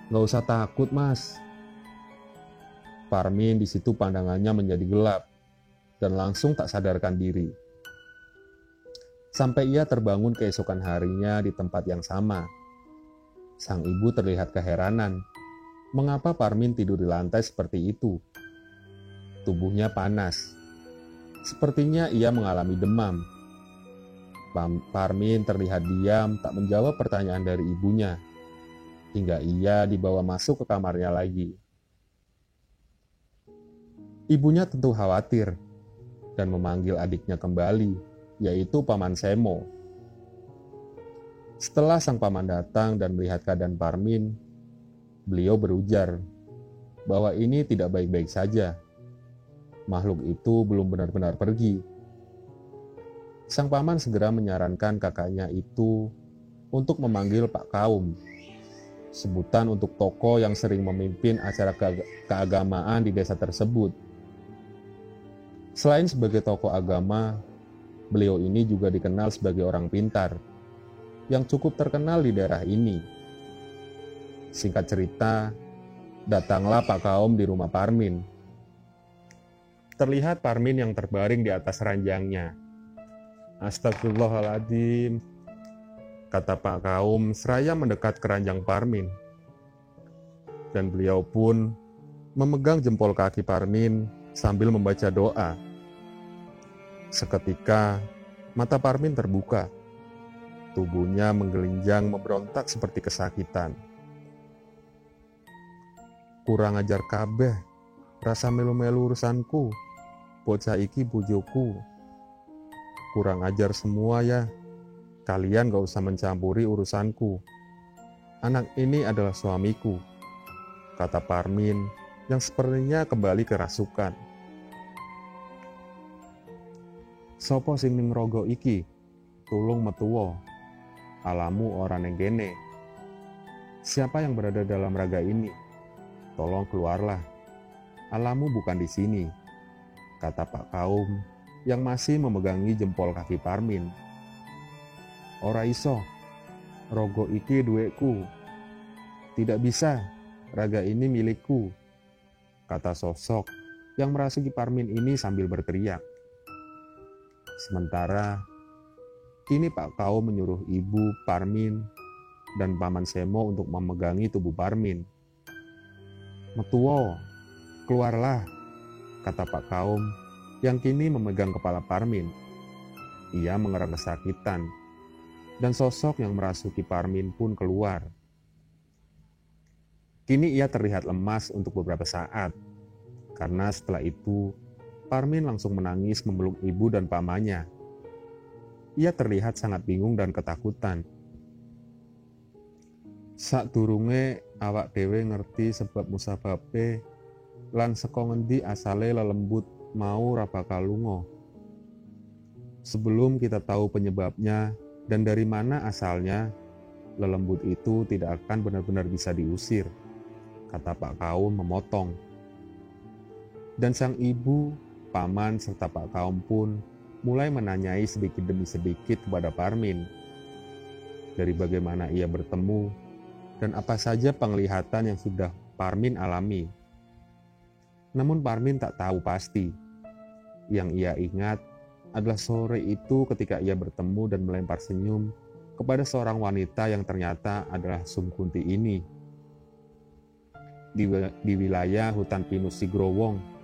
Gak usah takut, Mas." Parmin di situ pandangannya menjadi gelap dan langsung tak sadarkan diri. Sampai ia terbangun keesokan harinya di tempat yang sama. Sang ibu terlihat keheranan. Mengapa Parmin tidur di lantai seperti itu? Tubuhnya panas. Sepertinya ia mengalami demam. Parmin terlihat diam tak menjawab pertanyaan dari ibunya, hingga ia dibawa masuk ke kamarnya lagi. Ibunya tentu khawatir dan memanggil adiknya kembali, yaitu Paman Semo. Setelah sang paman datang dan melihat keadaan Parmin, beliau berujar bahwa ini tidak baik-baik saja. Makhluk itu belum benar-benar pergi. Sang paman segera menyarankan kakaknya itu untuk memanggil Pak Kaum, sebutan untuk tokoh yang sering memimpin acara keagamaan di desa tersebut. Selain sebagai tokoh agama, beliau ini juga dikenal sebagai orang pintar yang cukup terkenal di daerah ini. Singkat cerita, datanglah Pak Kaum di rumah Parmin. Terlihat Parmin yang terbaring di atas ranjangnya. "Astagfirullahaladzim," kata Pak Kaum seraya mendekat ke ranjang Parmin. Dan beliau pun memegang jempol kaki Parmin sambil membaca doa. Seketika, mata Parmin terbuka. Tubuhnya menggelinjang memberontak seperti kesakitan. Kurang ajar kabeh, rasa melu-melu urusanku, bocah iki bojoku. Kurang ajar semua ya, kalian gak usah mencampuri urusanku. Anak ini adalah suamiku, kata Parmin yang sepertinya kembali kerasukan. Sopo sing ning rogo iki, tulung metuwo, alamu ora neng kene. Siapa yang berada dalam raga ini? Tolong keluarlah. Alamu bukan di sini, kata Pak Kaum yang masih memegangi jempol kaki Parmin. Ora iso, rogo iki duweku. Tidak bisa, raga ini milikku, kata sosok yang merasuki Parmin ini sambil berteriak. Sementara, kini Pak Kaum menyuruh ibu Parmin dan Paman Semo untuk memegangi tubuh Parmin. Metuwo, keluarlah, kata Pak Kaum yang kini memegang kepala Parmin. Ia mengerang kesakitan, dan sosok yang merasuki Parmin pun keluar. Kini ia terlihat lemas untuk beberapa saat, karena setelah itu Parmin langsung menangis memeluk ibu dan pamannya. Ia terlihat sangat bingung dan ketakutan. Sadurunge awak dhewe ngerti sebab musababe lan saka ngendi asale lelembut mau ra bakal lunga. Sebelum kita tahu penyebabnya dan dari mana asalnya, lelembut itu tidak akan benar-benar bisa diusir, kata Pak Kaum memotong. Dan sang ibu, paman serta Pak Kaum pun mulai menanyai sedikit demi sedikit kepada Parmin. Dari bagaimana ia bertemu dan apa saja penglihatan yang sudah Parmin alami. Namun Parmin tak tahu pasti. Yang ia ingat adalah sore itu ketika ia bertemu dan melempar senyum kepada seorang wanita yang ternyata adalah Sum Kunti ini. Di wilayah hutan pinus Sigrowong.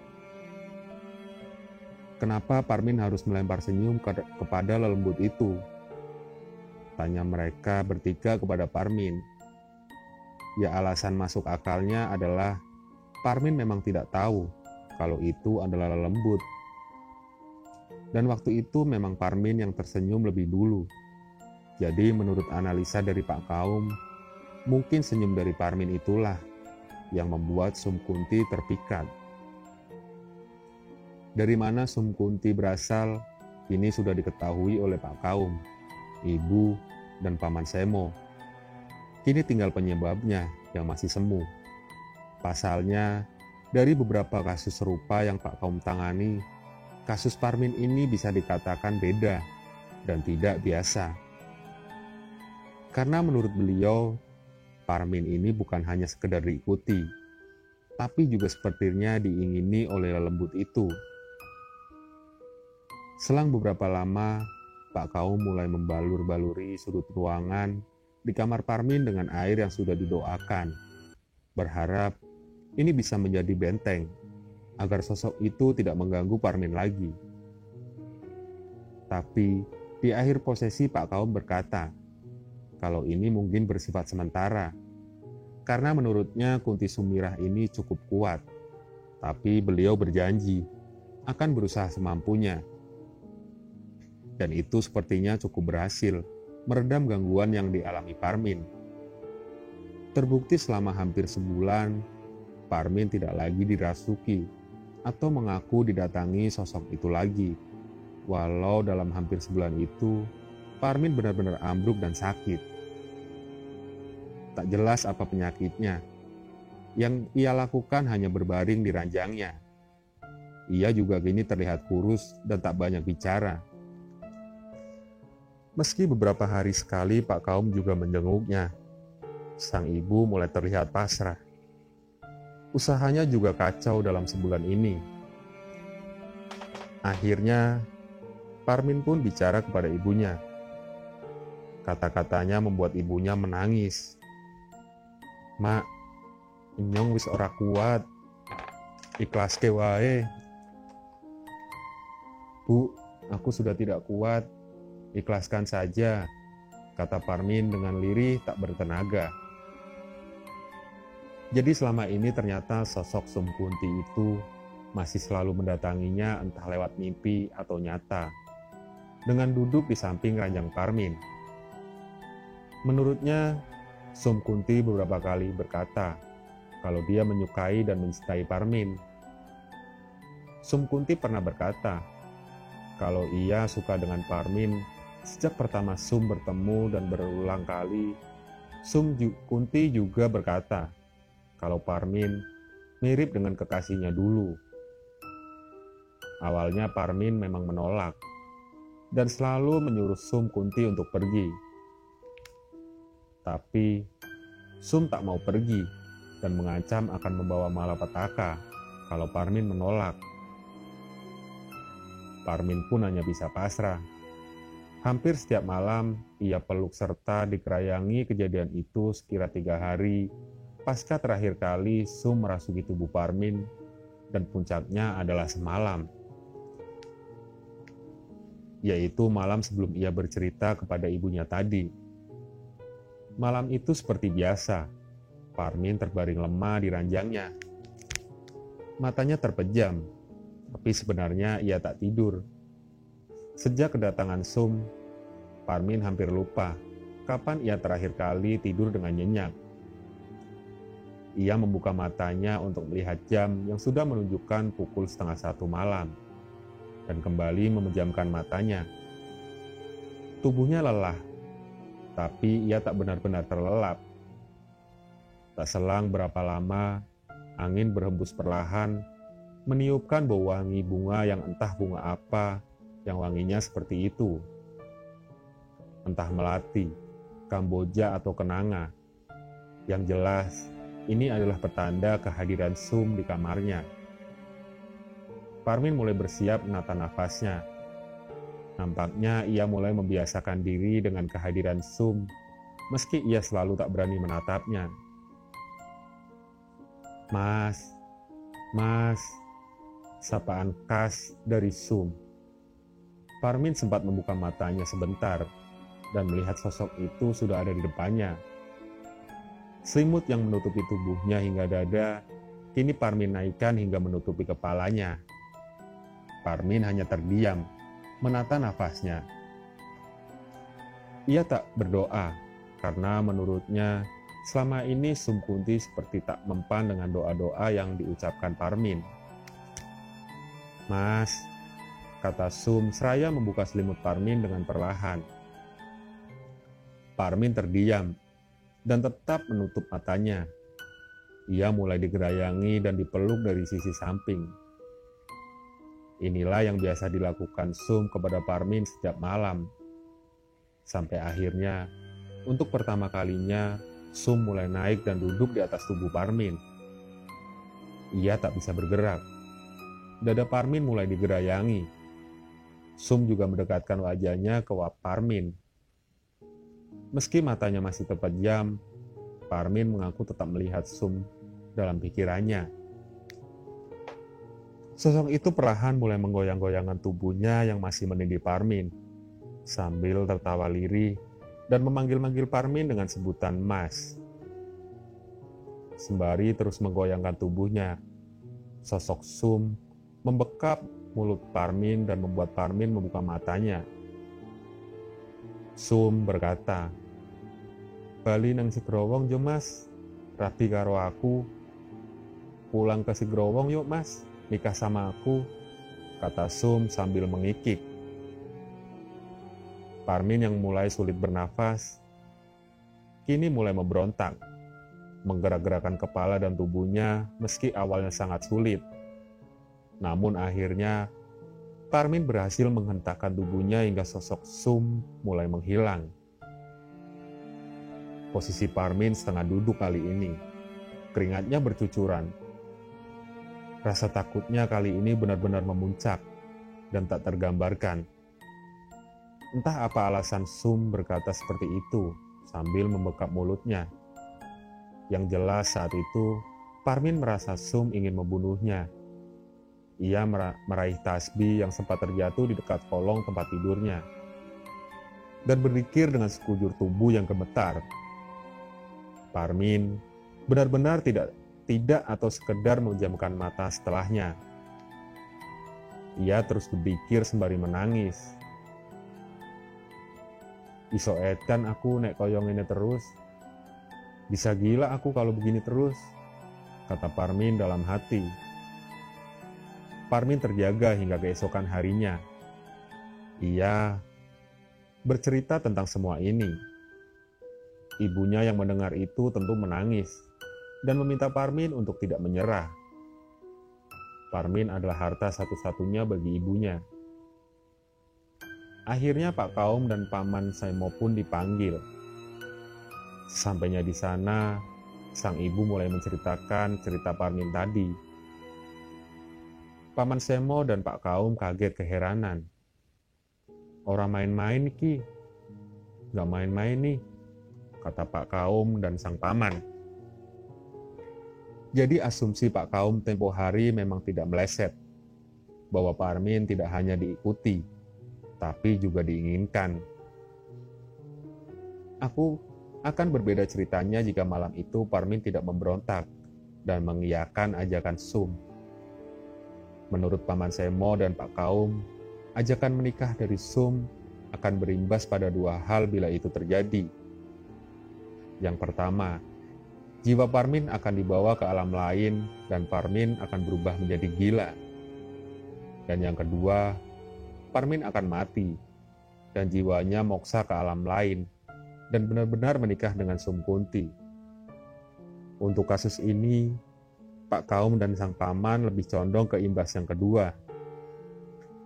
Kenapa Parmin harus melempar senyum kepada lelembut itu? Tanya mereka bertiga kepada Parmin. Ya, alasan masuk akalnya adalah Parmin memang tidak tahu kalau itu adalah lelembut. Dan waktu itu memang Parmin yang tersenyum lebih dulu. Jadi menurut analisa dari Pak Kaum, mungkin senyum dari Parmin itulah yang membuat Sum Kunti terpikat. Dari mana Sum Kunti berasal, ini sudah diketahui oleh Pak Kaum, Ibu, dan Paman Semo. Kini tinggal penyebabnya yang masih semu. Pasalnya, dari beberapa kasus serupa yang Pak Kaum tangani, kasus Parmin ini bisa dikatakan beda dan tidak biasa. Karena menurut beliau, Parmin ini bukan hanya sekedar diikuti, tapi juga sepertinya diingini oleh lelembut itu. Selang beberapa lama, Pak Kaum mulai membalur-baluri sudut ruangan di kamar Parmin dengan air yang sudah didoakan, berharap ini bisa menjadi benteng agar sosok itu tidak mengganggu Parmin lagi. Tapi di akhir prosesi Pak Kaum berkata kalau ini mungkin bersifat sementara, karena menurutnya Kunti Sumirah ini cukup kuat, tapi beliau berjanji akan berusaha semampunya. Dan itu sepertinya cukup berhasil meredam gangguan yang dialami Parmin. Terbukti selama hampir sebulan, Parmin tidak lagi dirasuki atau mengaku didatangi sosok itu lagi. Walau dalam hampir sebulan itu, Parmin benar-benar ambruk dan sakit. Tak jelas apa penyakitnya. Yang ia lakukan hanya berbaring di ranjangnya. Ia juga kini terlihat kurus dan tak banyak bicara. Meski beberapa hari sekali Pak Kaum juga menjenguknya, sang ibu mulai terlihat pasrah. Usahanya juga kacau dalam sebulan ini. Akhirnya, Parmin pun bicara kepada ibunya. Kata-katanya membuat ibunya menangis. Mak, Inyong wis ora kuat. Ikhlas ke wae. Bu, aku sudah tidak kuat. Ikhlaskan saja, kata Parmin dengan lirih tak bertenaga. Jadi selama ini ternyata sosok Sum Kunti itu masih selalu mendatanginya entah lewat mimpi atau nyata, dengan duduk di samping ranjang Parmin. Menurutnya, Sum Kunti beberapa kali berkata kalau dia menyukai dan mencintai Parmin. Sum Kunti pernah berkata kalau ia suka dengan Parmin sejak pertama Sum bertemu, dan berulang kali Sum Kunti juga berkata kalau Parmin mirip dengan kekasihnya dulu. Awalnya Parmin memang menolak dan selalu menyuruh Sum Kunti untuk pergi. Tapi Sum tak mau pergi dan mengancam akan membawa malapetaka kalau Parmin menolak. Parmin pun hanya bisa pasrah. Hampir setiap malam ia peluk serta dikerayangi kejadian itu sekira 3 hari pasca terakhir kali Sum merasuki tubuh Parmin, dan puncaknya adalah semalam, yaitu malam sebelum ia bercerita kepada ibunya tadi. Malam itu seperti biasa, Parmin terbaring lemah di ranjangnya. Matanya terpejam, tapi sebenarnya ia tak tidur. Sejak kedatangan Sum, Parmin hampir lupa kapan ia terakhir kali tidur dengan nyenyak. Ia membuka matanya untuk melihat jam yang sudah menunjukkan pukul 12:30 malam, dan kembali memejamkan matanya. Tubuhnya lelah, tapi ia tak benar-benar terlelap. Tak selang berapa lama, angin berhembus perlahan, meniupkan bau wangi bunga yang entah bunga apa yang wanginya seperti itu. Entah melati, kamboja atau kenanga. Yang jelas, ini adalah petanda kehadiran Sum di kamarnya. Parmin mulai bersiap menata nafasnya. Nampaknya ia mulai membiasakan diri dengan kehadiran Sum, meski ia selalu tak berani menatapnya. Mas, Mas, sapaan khas dari Sum. Parmin sempat membuka matanya sebentar dan melihat sosok itu sudah ada di depannya. Selimut yang menutupi tubuhnya hingga dada, kini Parmin naikkan hingga menutupi kepalanya. Parmin hanya terdiam, menata nafasnya. Ia tak berdoa, karena menurutnya selama ini Sum Kunti seperti tak mempan dengan doa-doa yang diucapkan Parmin. Mas, kata Sum seraya membuka selimut Parmin dengan perlahan. Parmin terdiam dan tetap menutup matanya. Ia mulai digerayangi dan dipeluk dari sisi samping. Inilah yang biasa dilakukan Sum kepada Parmin setiap malam. Sampai akhirnya, untuk pertama kalinya, Sum mulai naik dan duduk di atas tubuh Parmin. Ia tak bisa bergerak. Dada Parmin mulai digerayangi. Sum juga mendekatkan wajahnya ke Parmin. Meski matanya masih terpejam, Parmin mengaku tetap melihat Sum dalam pikirannya. Sosok itu perlahan mulai menggoyang-goyangkan tubuhnya yang masih menindih Parmin, sambil tertawa lirih dan memanggil-manggil Parmin dengan sebutan Mas. Sembari terus menggoyangkan tubuhnya, sosok Sum membekap mulut Parmin dan membuat Parmin membuka matanya. Sum berkata, "Bali nang Sigrowong yo Mas, rabi karo aku. Pulang ke Sigrowong yuk Mas, nikah sama aku," kata Sum sambil mengikik. Parmin yang mulai sulit bernafas, kini mulai memberontak, menggerak-gerakkan kepala dan tubuhnya meski awalnya sangat sulit. Namun akhirnya, Parmin berhasil menghentakkan tubuhnya hingga sosok Sum mulai menghilang. Posisi Parmin setengah duduk kali ini. Keringatnya bercucuran. Rasa takutnya kali ini benar-benar memuncak dan tak tergambarkan. Entah apa alasan Sum berkata seperti itu sambil membekap mulutnya. Yang jelas saat itu, Parmin merasa Sum ingin membunuhnya Ia meraih tasbih yang sempat terjatuh di dekat kolong tempat tidurnya dan berzikir dengan sekujur tubuh yang gemetar. Parmin benar-benar tidak atau sekedar menjamkan mata setelahnya. Ia terus berzikir sembari menangis. Iso edan aku nek koyong ini terus. Bisa gila aku kalau begini terus, kata Parmin dalam hati. Parmin terjaga hingga keesokan harinya. Ia bercerita tentang semua ini. Ibunya yang mendengar itu tentu menangis dan meminta Parmin untuk tidak menyerah. Parmin adalah harta satu-satunya bagi ibunya. Akhirnya Pak Kaum dan Paman Semo pun dipanggil. Sampainya di sana, sang ibu mulai menceritakan cerita Parmin tadi. Paman Semo dan Pak Kaum kaget keheranan. Orang main-main ki, gak main-main nih, kata Pak Kaum dan sang paman. Jadi asumsi Pak Kaum tempo hari memang tidak meleset, bahwa Parmin tidak hanya diikuti, tapi juga diinginkan. Aku akan berbeda ceritanya jika malam itu Parmin tidak memberontak dan mengiyakan ajakan Sum. Menurut Paman Semo dan Pak Kaum, ajakan menikah dari Sum akan berimbas pada dua hal bila itu terjadi. Yang pertama, jiwa Parmin akan dibawa ke alam lain dan Parmin akan berubah menjadi gila. Dan yang kedua, Parmin akan mati dan jiwanya moksa ke alam lain dan benar-benar menikah dengan Sum Kunti. Untuk kasus ini, Pak Kaum dan sang paman lebih condong ke imbas yang kedua.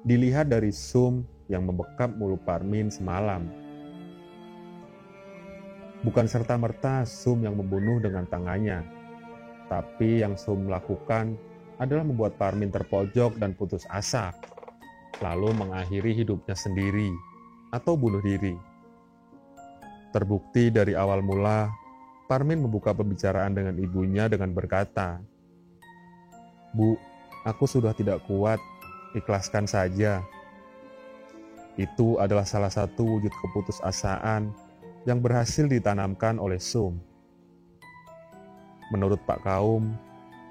Dilihat dari Sum yang membekap mulut Parmin semalam. Bukan serta-merta Sum yang membunuh dengan tangannya, tapi yang Sum lakukan adalah membuat Parmin terpojok dan putus asa, lalu mengakhiri hidupnya sendiri atau bunuh diri. Terbukti dari awal mula, Parmin membuka pembicaraan dengan ibunya dengan berkata, "Bu, aku sudah tidak kuat, ikhlaskan saja." Itu adalah salah satu wujud keputusasaan yang berhasil ditanamkan oleh Sum. Menurut Pak Kaum,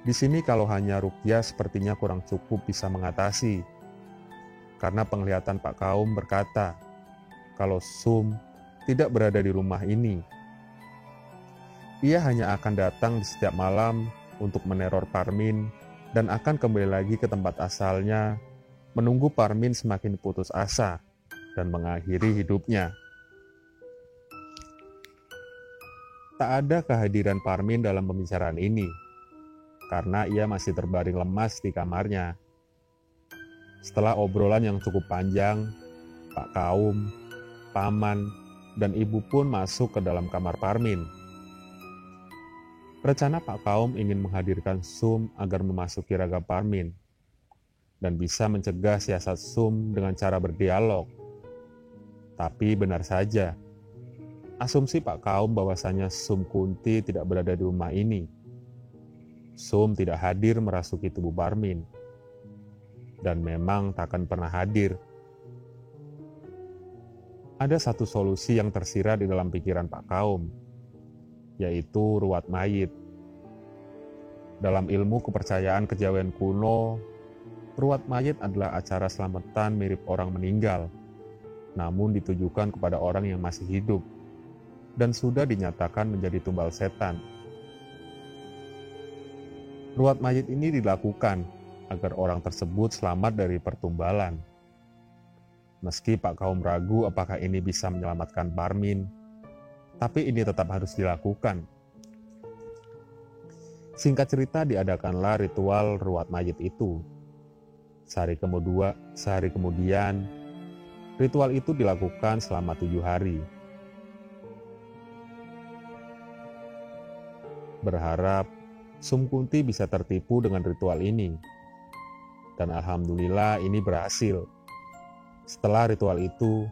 di sini kalau hanya ruqyah sepertinya kurang cukup bisa mengatasi. Karena penglihatan Pak Kaum berkata, kalau Sum tidak berada di rumah ini, ia hanya akan datang di setiap malam untuk meneror Parmin dan akan kembali lagi ke tempat asalnya, menunggu Parmin semakin putus asa dan mengakhiri hidupnya. Tak ada kehadiran Parmin dalam pembicaraan ini, karena ia masih terbaring lemas di kamarnya. Setelah obrolan yang cukup panjang, Pak Kaum, Paman, dan Ibu pun masuk ke dalam kamar Parmin. Rencana Pak Kaum ingin menghadirkan Sum agar memasuki raga Parmin, dan bisa mencegah siasat Sum dengan cara berdialog. Tapi benar saja, asumsi Pak Kaum bahwasanya Sum Kunti tidak berada di rumah ini. Sum tidak hadir merasuki tubuh Parmin, dan memang takkan pernah hadir. Ada satu solusi yang tersirat di dalam pikiran Pak Kaum, yaitu ruat mayit. Dalam ilmu kepercayaan kejawen kuno, ruat mayit adalah acara selamatan mirip orang meninggal, namun ditujukan kepada orang yang masih hidup dan sudah dinyatakan menjadi tumbal setan. Ruat mayit ini dilakukan agar orang tersebut selamat dari pertumbalan. Meski Pak Kaum ragu apakah ini bisa menyelamatkan Parmin, tapi ini tetap harus dilakukan. Singkat cerita, diadakanlah ritual ruat mayit itu. Sehari kemudian, ritual itu dilakukan selama 7 hari. Berharap Sum Kunti bisa tertipu dengan ritual ini. Dan alhamdulillah ini berhasil. Setelah ritual itu,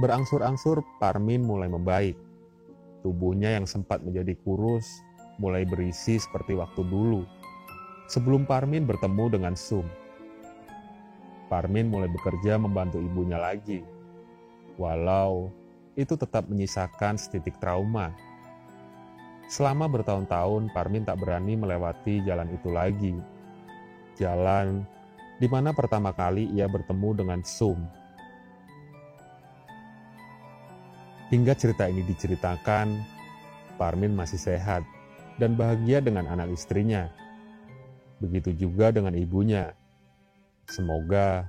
berangsur-angsur Parmin mulai membaik. Tubuhnya yang sempat menjadi kurus mulai berisi seperti waktu dulu. Sebelum Parmin bertemu dengan Sum, Parmin mulai bekerja membantu ibunya lagi, walau itu tetap menyisakan setitik trauma. Selama bertahun-tahun, Parmin tak berani melewati jalan itu lagi. Jalan di mana pertama kali ia bertemu dengan Sum. Hingga cerita ini diceritakan, Parmin masih sehat dan bahagia dengan anak istrinya. Begitu juga dengan ibunya. Semoga